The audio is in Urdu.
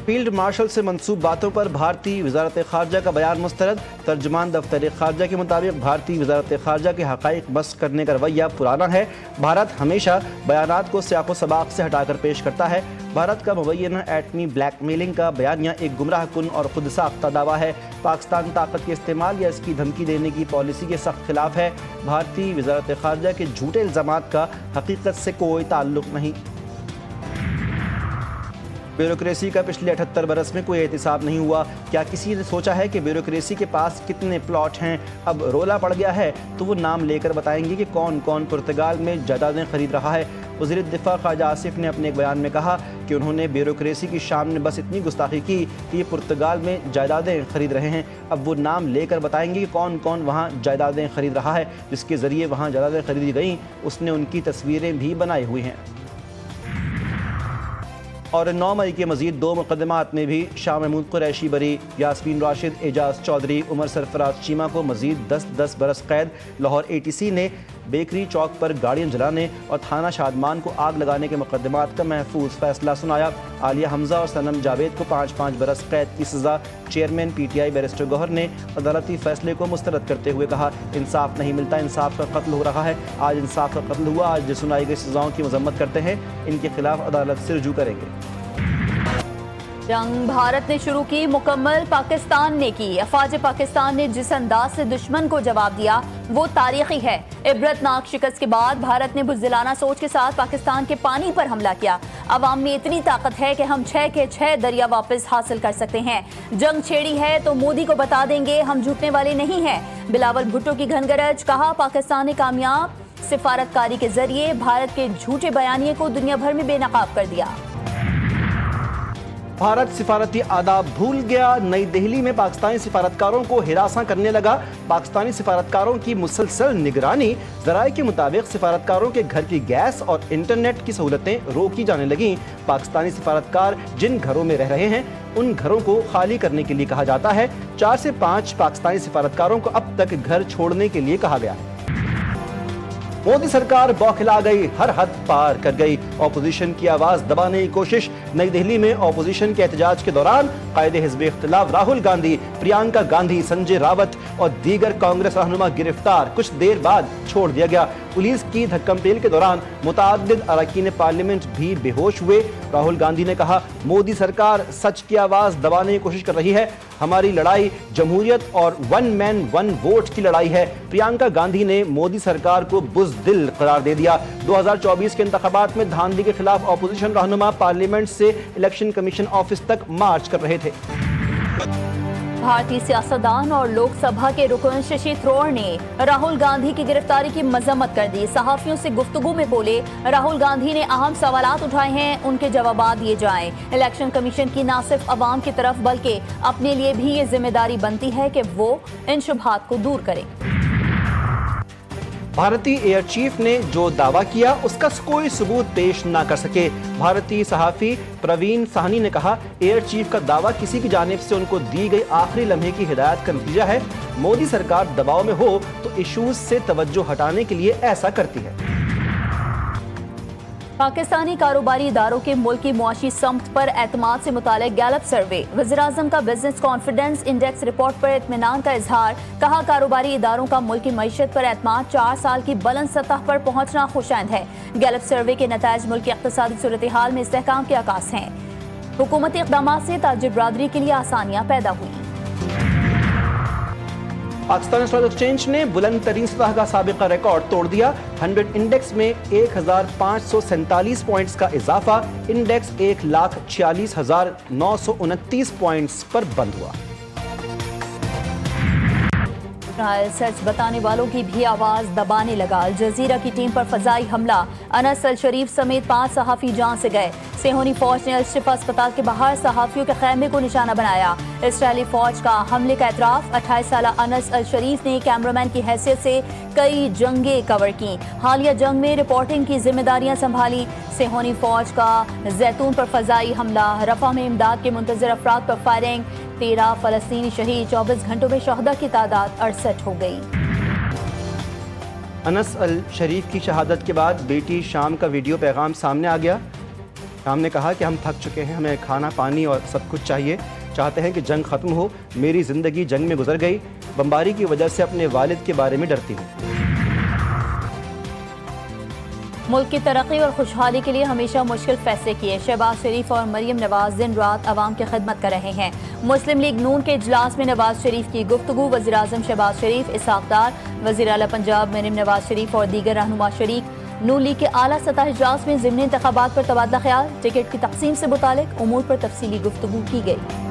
فیلڈ مارشل سے منسوب باتوں پر بھارتی وزارت خارجہ کا بیان مسترد۔ ترجمان دفتر خارجہ کے مطابق بھارتی وزارت خارجہ کے حقائق بس کرنے کا رویہ پرانا ہے۔ بھارت ہمیشہ بیانات کو سیاق و سباق سے ہٹا کر پیش کرتا ہے۔ بھارت کا مبینہ ایٹمی بلیک میلنگ کا بیانیہ ایک گمراہ کن اور خود ساختہ دعویٰ ہے۔ پاکستان طاقت کے استعمال یا اس کی دھمکی دینے کی پالیسی کے سخت خلاف ہے۔ بھارتی وزارت خارجہ کے جھوٹے الزامات کا حقیقت سے کوئی تعلق نہیں۔ بیوروکریسی کا پچھلے 78 برس میں کوئی احتساب نہیں ہوا۔ کیا کسی نے سوچا ہے کہ بیوروکریسی کے پاس کتنے پلاٹ ہیں؟ اب رولا پڑ گیا ہے تو وہ نام لے کر بتائیں گے کہ کون کون پرتگال میں جائیدادیں خرید رہا ہے۔ وزیر دفاع خواجہ آصف نے اپنے ایک بیان میں کہا کہ انہوں نے بیوروکریسی کی شام نے بس اتنی گستاخی کی کہ یہ پرتگال میں جائیدادیں خرید رہے ہیں۔ اب وہ نام لے کر بتائیں گے کہ کون کون وہاں جائیدادیں خرید رہا ہے۔ جس کے ذریعے وہاں جائیدادیں خریدی گئیں اس نے ان کی تصویریں بھی بنائی ہوئی ہیں۔ اور 9 مئی کے مزید 2 مقدمات میں بھی شاہ محمود قریشی بری، یاسمین راشد، اعجاز چودھری، عمر سرفراز چیمہ کو مزید 10 برس قید۔ لاہور ATC نے بیکری چوک پر گاڑیاں جلانے اور تھانہ شادمان کو آگ لگانے کے مقدمات کا محفوظ فیصلہ سنایا۔ عالیہ حمزہ اور صنم جاوید کو 5 برس قید کی سزا۔ چیئرمین PTI بیرسٹر گوہر نے عدالتی فیصلے کو مسترد کرتے ہوئے کہا انصاف نہیں ملتا، انصاف کا قتل ہو رہا ہے۔ آج انصاف کا قتل ہوا، آج سنائی گئی سزاؤں کی مذمت کرتے ہیں، ان کے خلاف عدالت سے رجوع کریں گے۔ جنگ بھارت نے شروع کی، مکمل پاکستان نے کی۔ افواج پاکستان نے جس انداز سے دشمن کو جواب دیا وہ تاریخی ہے۔ عبرتناک شکست کے بعد بھارت نے بزدلانہ سوچ کے ساتھ پاکستان کے پانی پر حملہ کیا۔ عوام میں اتنی طاقت ہے کہ ہم 6 کے 6 دریا واپس حاصل کر سکتے ہیں۔ جنگ چھیڑی ہے تو مودی کو بتا دیں گے ہم جھکنے والے نہیں ہیں۔ بلاول بھٹو کی گھن گرج، کہا پاکستان نے کامیاب سفارتکاری کے ذریعے بھارت کے جھوٹے بیانیے کو دنیا بھر میں بے نقاب کر دیا۔ بھارت سفارتی آداب بھول گیا، نئی دہلی میں پاکستانی سفارتکاروں کو ہراساں کرنے لگا۔ پاکستانی سفارتکاروں کی مسلسل نگرانی، ذرائع کے مطابق سفارتکاروں کے گھر کی گیس اور انٹرنیٹ کی سہولتیں روکی جانے لگیں۔ پاکستانی سفارتکار جن گھروں میں رہ رہے ہیں ان گھروں کو خالی کرنے کے لیے کہا جاتا ہے۔ 4 سے 5 پاکستانی سفارتکاروں کو اب تک گھر چھوڑنے کے لیے کہا گیا ہے۔ مودی سرکار بوکھلا گئی، ہر حد پار کر گئی، اپوزیشن کی آواز دبانے کی کوشش۔ نئی دہلی میں اپوزیشن کے احتجاج کے دوران قائد حزب اختلاف راہل گاندھی، پرینکا گاندھی، سنجے راوت اور دیگر کانگریس رہنما گرفتار، کچھ دیر بعد چھوڑ دیا گیا۔ پولیس کی دھکم پیل کے دوران متعدد اراکین پارلیمنٹ بھی بے ہوش ہوئے۔ راہل گاندھی نے کہا مودی سرکار سچ کی آواز دبانے کی کوشش کر رہی ہے، ہماری لڑائی جمہوریت اور 1 مین 1 ووٹ کی لڑائی ہے۔ پرینکا گاندھی نے مودی سرکار کو بزدل قرار دے دیا۔ 2024 کے انتخابات میں دھاندلی کے خلاف اپوزیشن رہنما پارلیمنٹ سے الیکشن کمیشن آفس تک مارچ کر رہے تھے۔ بھارتی سیاستدان اور لوک سبھا کے رکن ششی تھرور نے راہل گاندھی کی گرفتاری کی مذمت کر دی۔ صحافیوں سے گفتگو میں بولے راہل گاندھی نے اہم سوالات اٹھائے ہیں، ان کے جوابات دیے جائیں۔ الیکشن کمیشن کی نہ صرف عوام کی طرف بلکہ اپنے لیے بھی یہ ذمہ داری بنتی ہے کہ وہ ان شبہات کو دور کریں۔ بھارتی ایئر چیف نے جو دعویٰ کیا اس کا کوئی ثبوت پیش نہ کر سکے۔ بھارتی صحافی پروین سہنی نے کہا ایئر چیف کا دعویٰ کسی کی جانب سے ان کو دی گئی آخری لمحے کی ہدایت کا نتیجہ ہے۔ مودی سرکار دباؤ میں ہو تو ایشوز سے توجہ ہٹانے کے لیے ایسا کرتی ہے۔ پاکستانی کاروباری اداروں کے ملک کی معاشی سمت پر اعتماد سے متعلق گیلپ سروے، وزیراعظم کا بزنس کانفیڈنس انڈیکس رپورٹ پر اطمینان کا اظہار، کہا کاروباری اداروں کا ملک کی معیشت پر اعتماد 4 سال کی بلند سطح پر پہنچنا خوشائند ہے۔ گیلپ سروے کے نتائج ملک کی اقتصادی صورتحال میں استحکام کے عکاس ہیں۔ حکومتی اقدامات سے تاجر برادری کے لیے آسانیاں پیدا ہوئی۔ پاکستان اسٹاک ایکسچینج نے بلند ترین سطح کا سابقہ ریکارڈ توڑ دیا۔ 100 انڈیکس میں 1547 پوائنٹس کا اضافہ، انڈیکس 1,46,929 پوائنٹس پر بند ہوا۔ اسرائیل سچ بتانے والوں کی بھی آواز دبانے لگا۔ الجزیرہ کی ٹیم پر فضائی حملہ، انس الشریف سمیت 5 صحافی جان سے گئے۔ سیہونی فوج نے الشفا اسپتال کے باہر صحافیوں کے خیمے کو نشانہ بنایا۔ اسرائیلی فوج کا حملے کا اعتراف، 28 سالہ انس الشریف نے کیمرامین کی حیثیت سے کئی جنگیں کور کی، حالیہ جنگ میں رپورٹنگ کی ذمہ داریاں سنبھالی۔ سیہونی فوج کا زیتون پر فضائی حملہ، رفح میں امداد کے منتظر افراد پر فائرنگ، 13 فلسطینی شہید، 24 گھنٹوں میں شہداء کی تعداد 68 ہو گئی۔ انس الشریف کی شہادت کے بعد بیٹی شام کا ویڈیو پیغام سامنے آ گیا۔ ہم نے کہا کہ ہم تھک چکے ہیں، ہمیں کھانا پانی اور سب کچھ چاہیے، چاہتے ہیں کہ جنگ ختم ہو، میری زندگی جنگ میں گزر گئی، بمباری کی وجہ سے اپنے والد کے بارے میں ڈرتی ہوں۔ ملک کی ترقی اور خوشحالی کے لیے ہمیشہ مشکل فیصلے کیے، شہباز شریف اور مریم نواز دن رات عوام کی خدمت کر رہے ہیں۔ مسلم لیگ نون کے اجلاس میں نواز شریف کی گفتگو، وزیراعظم شہباز شریف، اسحاق ڈار، وزیر اعلیٰ پنجاب مریم نواز شریف اور دیگر رہنما شریک۔ نون لیگ کے اعلیٰ سطح اجلاس میں ضمنی انتخابات پر تبادلہ خیال، ٹکٹ کی تقسیم سے متعلق امور پر تفصیلی گفتگو کی گئی۔